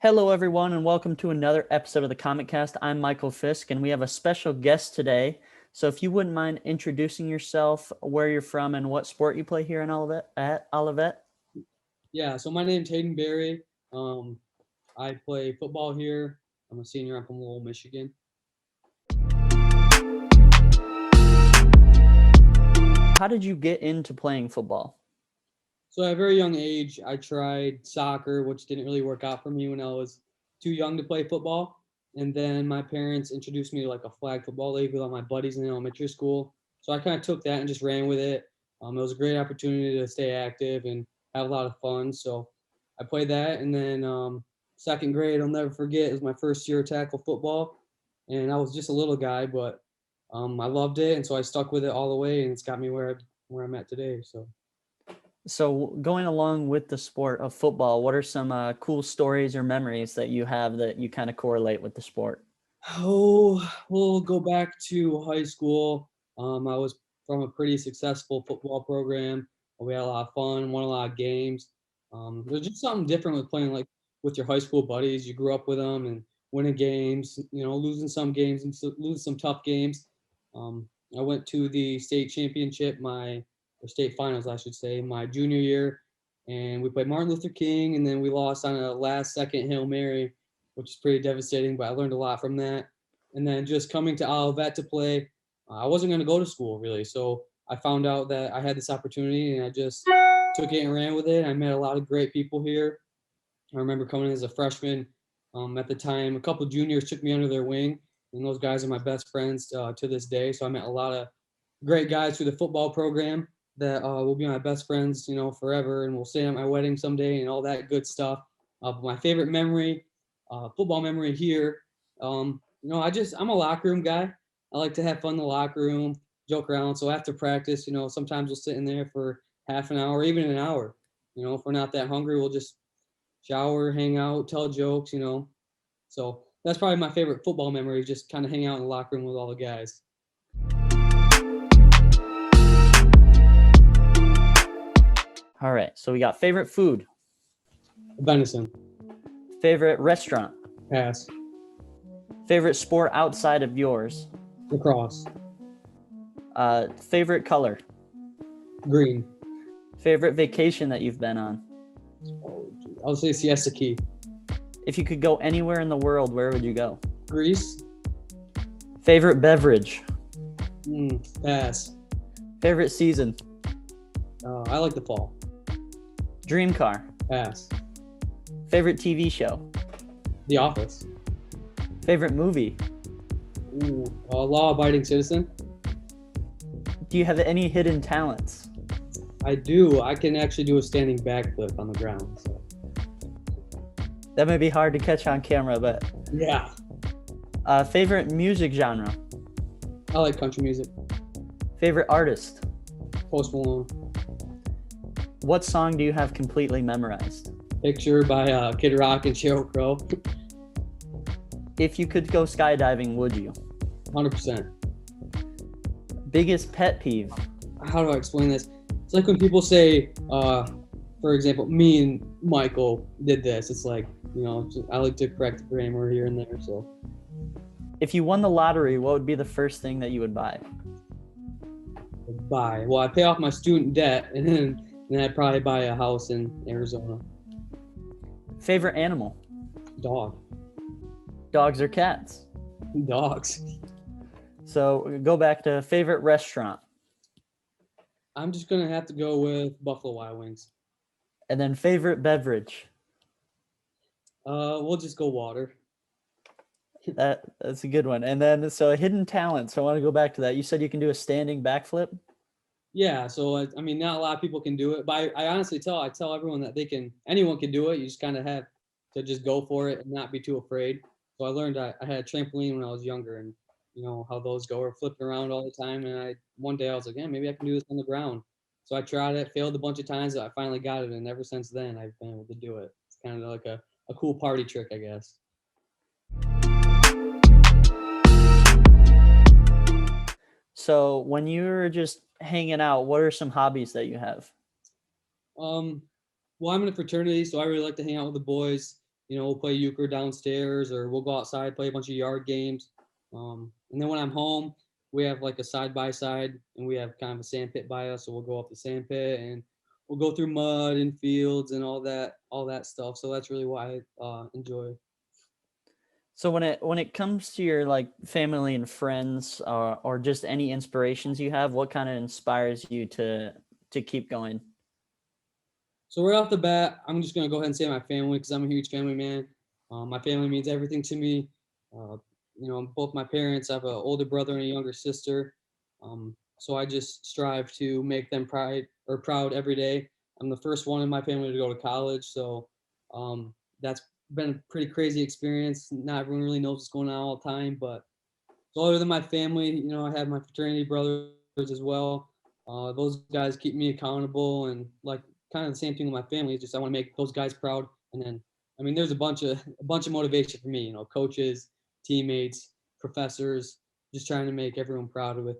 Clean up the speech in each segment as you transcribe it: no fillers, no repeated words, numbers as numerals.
Hello, everyone, and welcome to another episode of the CometCast. I'm Michael Fisk, and we have a special guest today. So, if you wouldn't mind introducing yourself, where you're from, and what sport you play here in Olivet at Olivet. Yeah, so my name's Hayden Barry. Um, I play football here. I'm a senior. I'm from Lowell, Michigan. How did you get into playing football? So at a very young age, I tried soccer, which didn't really work out for me when I was too young to play football. And then my parents introduced me to like a flag football league with all my buddies in elementary school. So I kind of took that and just ran with it. It was a great opportunity to stay active and have a lot of fun. So I played that, and then second grade, I'll never forget, it was my first year of tackle football, and I was just a little guy, but I loved it, and so I stuck with it all the way, and it's got me where I'm at today. So. So, going along with the sport of football, what are some cool stories or memories that you have that you kind of correlate with the sport? Oh, we'll go back to high school. I was from a pretty successful football program. We had a lot of fun, won a lot of games. There's just something different with playing like with your high school buddies. You grew up with them and winning games, losing some games and losing some tough games. I went to the state championship, or state finals, I should say, my junior year, and we played Martin Luther King, and then we lost on a last second Hail Mary, which is pretty devastating, but I learned a lot from that. And then just coming to Olivet to play, I wasn't going to go to school really. So I found out that I had this opportunity, and I just took it and ran with it. I met a lot of great people here. I remember coming in as a freshman. At the time, a couple juniors took me under their wing, and those guys are my best friends to this day. So I met a lot of great guys through the football program that will be my best friends, forever, and will stay at my wedding someday and all that good stuff. But my favorite memory, football memory here, I'm a locker room guy. I like to have fun in the locker room, joke around. So after practice, sometimes we'll sit in there for half an hour, even an hour. If we're not that hungry, we'll just shower, hang out, tell jokes. So that's probably my favorite football memory, just kind of hang out in the locker room with all the guys. All right, so we got favorite food, Venison, favorite restaurant, pass, favorite sport outside of yours, lacrosse, favorite color, green. favorite vacation that you've been on. Oh, I'll say Siesta Key. If you could go anywhere in the world, where would you go? Greece, Favorite beverage, pass. favorite season, I like the fall. dream car, Pass. favorite TV show, The Office. favorite movie. Law-abiding citizen. Do you have any hidden talents? I do. I can actually do a standing backflip on the ground. So. That may be hard to catch on camera, but Yeah, favorite music genre, I like country music. favorite artist. Post Malone. What song do you have completely memorized? Picture by Kid Rock and Sheryl Crow. If you could go skydiving, would you? 100%. Biggest pet peeve. How do I explain this? It's like when people say, for example, me and Michael did this. It's like, I like to correct the grammar here and there. So If you won the lottery, what would be the first thing that you would buy? buy. Well, I pay off my student debt, and then I'd probably buy a house in Arizona. Favorite animal, Dog. dogs or cats? Dogs. So go back to favorite restaurant, I'm just gonna have to go with Buffalo Wild Wings. and then favorite beverage. We'll just go water. That's a good one. And then so hidden talent. So I want to go back to that. You said you can do a standing backflip. Yeah, so I mean, not a lot of people can do it, but I honestly I tell everyone that anyone can do it. You just kind of have to just go for it and not be too afraid. So I learned I had a trampoline when I was younger, and how those go, are flipping around all the time. And one day I was like, yeah, maybe I can do this on the ground. So I tried it, failed a bunch of times, but I finally got it, and ever since then I've been able to do it. It's kind of like a cool party trick, I guess. So when you're just hanging out, what are some hobbies that you have? Um, well, I'm in a fraternity, so I really like to hang out with the boys. we'll play euchre downstairs, or we'll go outside, play a bunch of yard games. And then when I'm home, we have like a side by side, and we have kind of a sand pit by us, so we'll go up the sand pit and we'll go through mud and fields and all that stuff. So that's really what I enjoy. So when it comes to your like family and friends, or just any inspirations you have, what kind of inspires you to keep going? So right off the bat, I'm just gonna go ahead and say my family, because I'm a huge family man. My family means everything to me. Uh, both my parents. I have an older brother and a younger sister. So I just strive to make them proud every day. I'm the first one in my family to go to college, so um, that's been a pretty crazy experience. Not everyone really knows what's going on all the time, but so other than my family, I have my fraternity brothers as well. Those guys keep me accountable, and like kind of the same thing with my family. It's just I want to make those guys proud, and then I mean, there's a bunch of motivation for me. Coaches, teammates, professors, just trying to make everyone proud with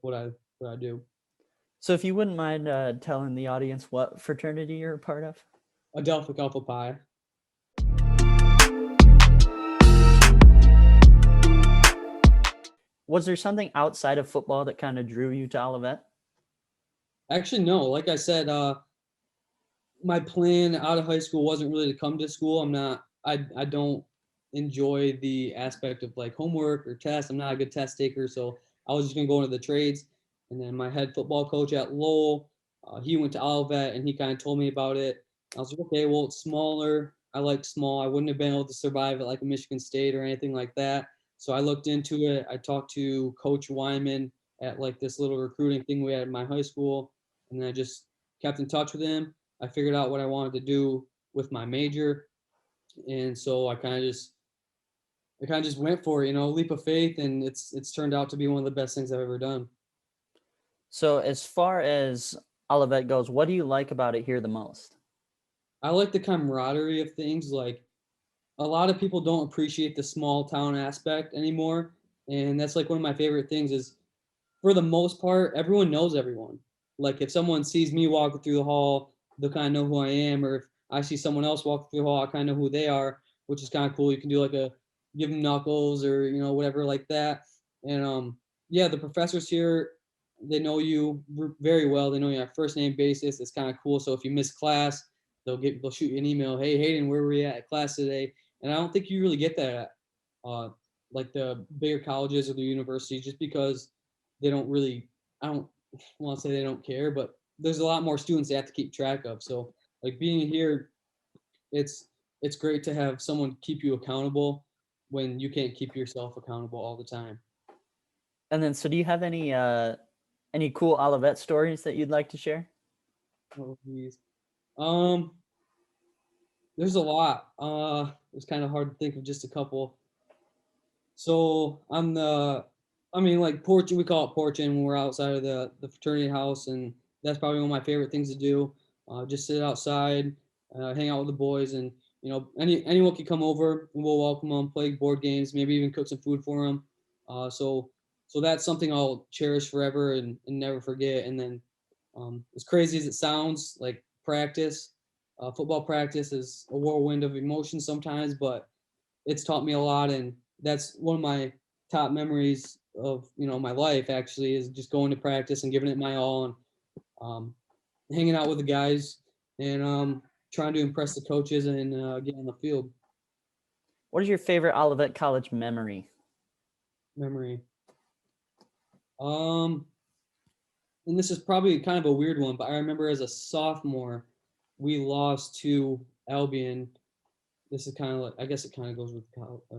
what I do. So if you wouldn't mind telling the audience what fraternity you're a part of. Adelphic Alpha Pi. Was there something outside of football that kind of drew you to Olivet? Actually, no. Like I said, my plan out of high school wasn't really to come to school. I don't enjoy the aspect of like homework or tests. I'm not a good test taker, so I was just gonna go into the trades. And then my head football coach at Lowell, he went to Olivet and he kind of told me about it. I was like, okay, well, it's smaller. I like small. I wouldn't have been able to survive at like a Michigan State or anything like that. So I looked into it. I talked to Coach Wyman at like this little recruiting thing we had in my high school, and then I just kept in touch with him. I figured out what I wanted to do with my major, and so I kind of just went for it, leap of faith, and it's turned out to be one of the best things I've ever done. So as far as Olivet goes, what do you like about it here the most? I like the camaraderie of things. Like a lot of people don't appreciate the small town aspect anymore, and that's like one of my favorite things. Is for the most part, everyone knows everyone. Like if someone sees me walking through the hall, they'll kind of know who I am, or if I see someone else walking through the hall, I kind of know who they are, which is kind of cool. You can do like a give them knuckles or whatever like that. And yeah, the professors here, they know you very well. They know you on a first name basis. It's kind of cool. So if you miss class, they'll shoot you an email. Hey Hayden, where were you at class today? And I don't think you really get that at like the bigger colleges or the universities, just because they don't really, I don't want to say they don't care, but there's a lot more students they have to keep track of. So like being here, it's it's great to have someone keep you accountable when you can't keep yourself accountable all the time. And then, so do you have any cool Olivet stories that you'd like to share? Oh, geez. Um, there's a lot. It's kind of hard to think of just a couple. So I mean, like porch, we call it porching when we're outside of the fraternity house, and that's probably one of my favorite things to do. Just sit outside, hang out with the boys, and anyone can come over, and we'll welcome them, play board games, maybe even cook some food for them. So that's something I'll cherish forever and never forget. And then, as crazy as it sounds, like football practice is a whirlwind of emotions sometimes, but it's taught me a lot, and that's one of my top memories of my life actually, is just going to practice and giving it my all, and um, hanging out with the guys, and trying to impress the coaches and get on the field. What is your favorite Olivet College memory? Memory. um and this is probably kind of a weird one, but I remember as a sophomore we lost to Albion. This is kind of like, I guess it kind of goes with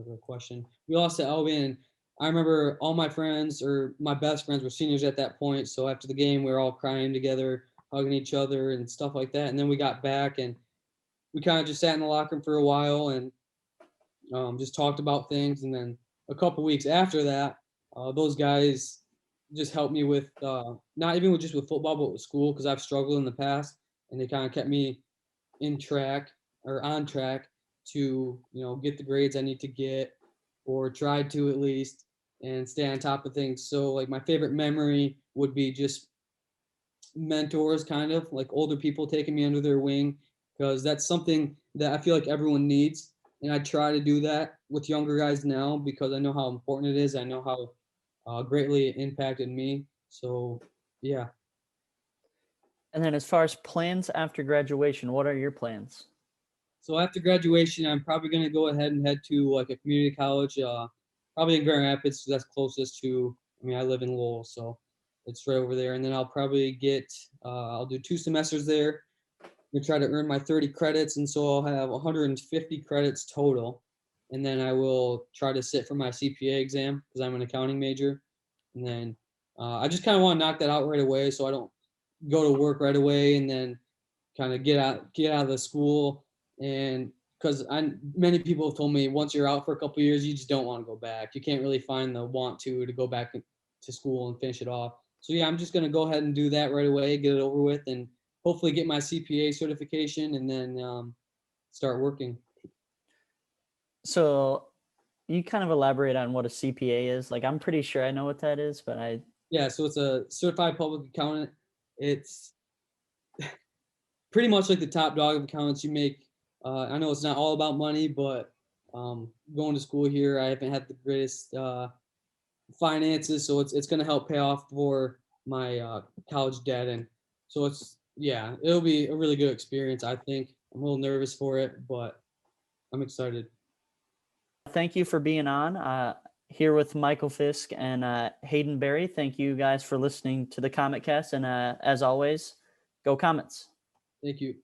the question. We lost to Albion. I remember all my friends, or my best friends, were seniors at that point. So after the game, we were all crying together, hugging each other, and stuff like that. And then we got back, and we kind of just sat in the locker room for a while and just talked about things. And then a couple weeks after that, those guys just helped me with not even with just with football, but with school, because I've struggled in the past, and they kind of kept me in track or on track to get the grades I need to get, or try to at least, and stay on top of things. So like my favorite memory would be just mentors, kind of like older people taking me under their wing, because that's something that I feel like everyone needs. and I try to do that with younger guys now because I know how important it is. I know how greatly it impacted me. So, yeah. And then as far as plans after graduation, what are your plans? So after graduation, I'm probably going to go ahead and head to like a community college, probably in Grand Rapids. So that's closest to. I mean, I live in Lowell, so it's right over there. And then I'll probably I'll do 2 semesters there. And try to earn my 30 credits, and so I'll have 150 credits total. And then I will try to sit for my CPA exam because I'm an accounting major. And then I just kind of want to knock that out right away, so I don't go to work right away and then kind of get out of the school. And because many people have told me once you're out for a couple of years, you just don't want to go back. You can't really find the want to go back to school and finish it off. So yeah, I'm just gonna go ahead and do that right away, get it over with, and hopefully get my CPA certification, and then start working. So you kind of elaborate on what a CPA is. Like I'm pretty sure I know what that is, but I Yeah, so it's a certified public accountant. It's pretty much like the top dog of accountants. You make. I know it's not all about money, but going to school here, I haven't had the greatest finances, so it's going to help pay off for my college debt, and so it'll be a really good experience. I think I'm a little nervous for it, but I'm excited. thank you for being on here with Michael Fisk and Hayden Barry. Thank you guys for listening to the CometCast, and as always, go Comets. Thank you.